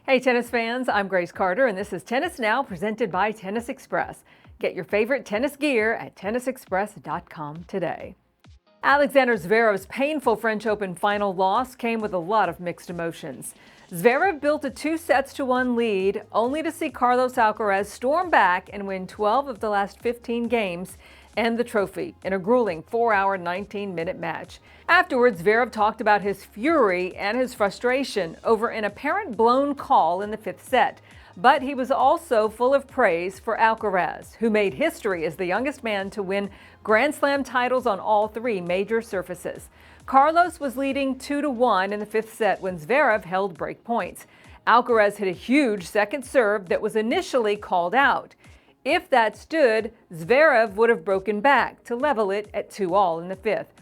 Hey tennis fans, I'm Grace Carter and this is Tennis Now presented by Tennis Express. Get your favorite tennis gear at tennisexpress.com today. Alexander Zverev's painful French Open final loss came with a lot of mixed emotions. Zverev built a 2-1 lead, only to see Carlos Alcaraz storm back and win 12 of the last 15 games and the trophy in a grueling 4-hour, 19-minute match. Afterwards, Zverev talked about his fury and his frustration over an apparent blown call in the fifth set. But he was also full of praise for Alcaraz, who made history as the youngest man to win Grand Slam titles on all three major surfaces. Carlos was leading 2-1 in the fifth set when Zverev held break points. Alcaraz hit a huge second serve that was initially called out. If that stood, Zverev would have broken back to level it at 2-all in the fifth.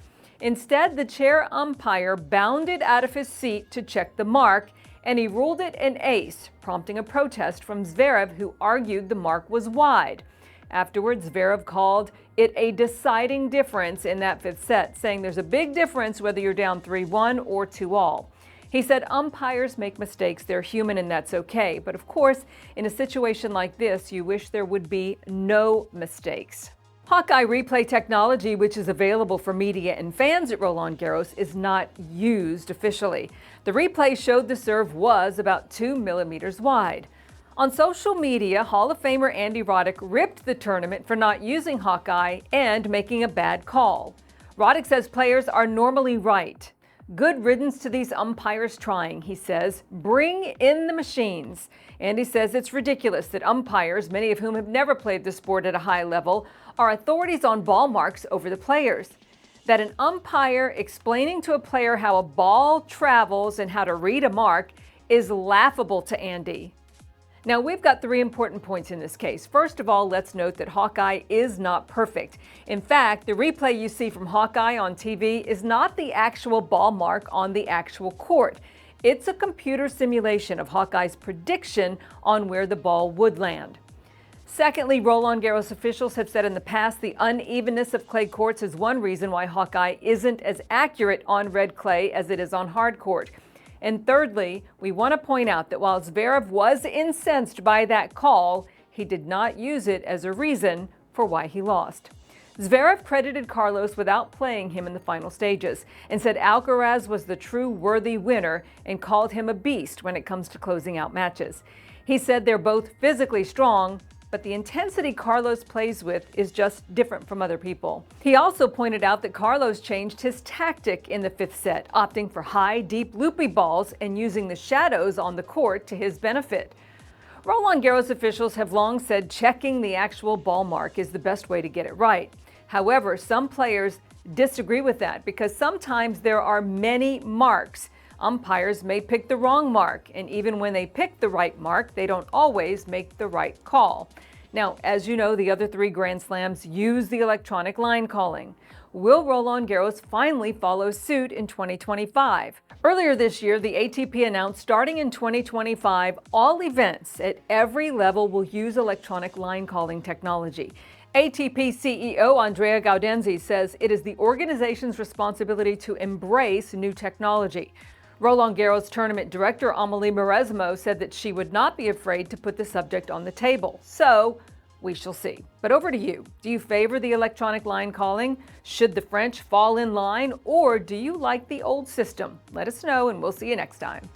Instead, the chair umpire bounded out of his seat to check the mark, and he ruled it an ace, prompting a protest from Zverev, who argued the mark was wide. Afterwards, Zverev called it a deciding difference in that fifth set, saying there's a big difference whether you're down 3-1 or 2-all. He said umpires make mistakes, they're human and that's okay. But of course, in a situation like this, you wish there would be no mistakes. Hawkeye replay technology, which is available for media and fans at Roland Garros, is not used officially. The replay showed the serve was about 2 millimeters wide. On social media, Hall of Famer Andy Roddick ripped the tournament for not using Hawkeye and making a bad call. Roddick says players are normally right. Good riddance to these umpires trying, he says. Bring in the machines. Andy says it's ridiculous that umpires, many of whom have never played the sport at a high level, are authorities on ball marks over the players. That an umpire explaining to a player how a ball travels and how to read a mark is laughable to Andy. Now, we've got three important points in this case. First of all, let's note that Hawkeye is not perfect. In fact, the replay you see from Hawkeye on TV is not the actual ball mark on the actual court. It's a computer simulation of Hawkeye's prediction on where the ball would land. Secondly, Roland Garros officials have said in the past the unevenness of clay courts is one reason why Hawkeye isn't as accurate on red clay as it is on hard court. And thirdly, we want to point out that while Zverev was incensed by that call, he did not use it as a reason for why he lost. Zverev credited Carlos without playing him in the final stages and said Alcaraz was the true worthy winner and called him a beast when it comes to closing out matches. He said they're both physically strong, but the intensity Carlos plays with is just different from other people. He also pointed out that Carlos changed his tactic in the fifth set, opting for high, deep, loopy balls and using the shadows on the court to his benefit. Roland Garros officials have long said checking the actual ball mark is the best way to get it right. However, some players disagree with that because sometimes there are many marks. Umpires may pick the wrong mark, and even when they pick the right mark, they don't always make the right call. Now, as you know, the other three Grand Slams use the electronic line calling. Will Roland Garros finally follow suit in 2025? Earlier this year, the ATP announced starting in 2025, all events at every level will use electronic line calling technology. ATP CEO Andrea Gaudenzi says it is the organization's responsibility to embrace new technology. Roland Garros tournament director Amelie Mauresmo said that she would not be afraid to put the subject on the table. So, we shall see. But over to you. Do you favor the electronic line calling? Should the French fall in line? Or do you like the old system? Let us know and we'll see you next time.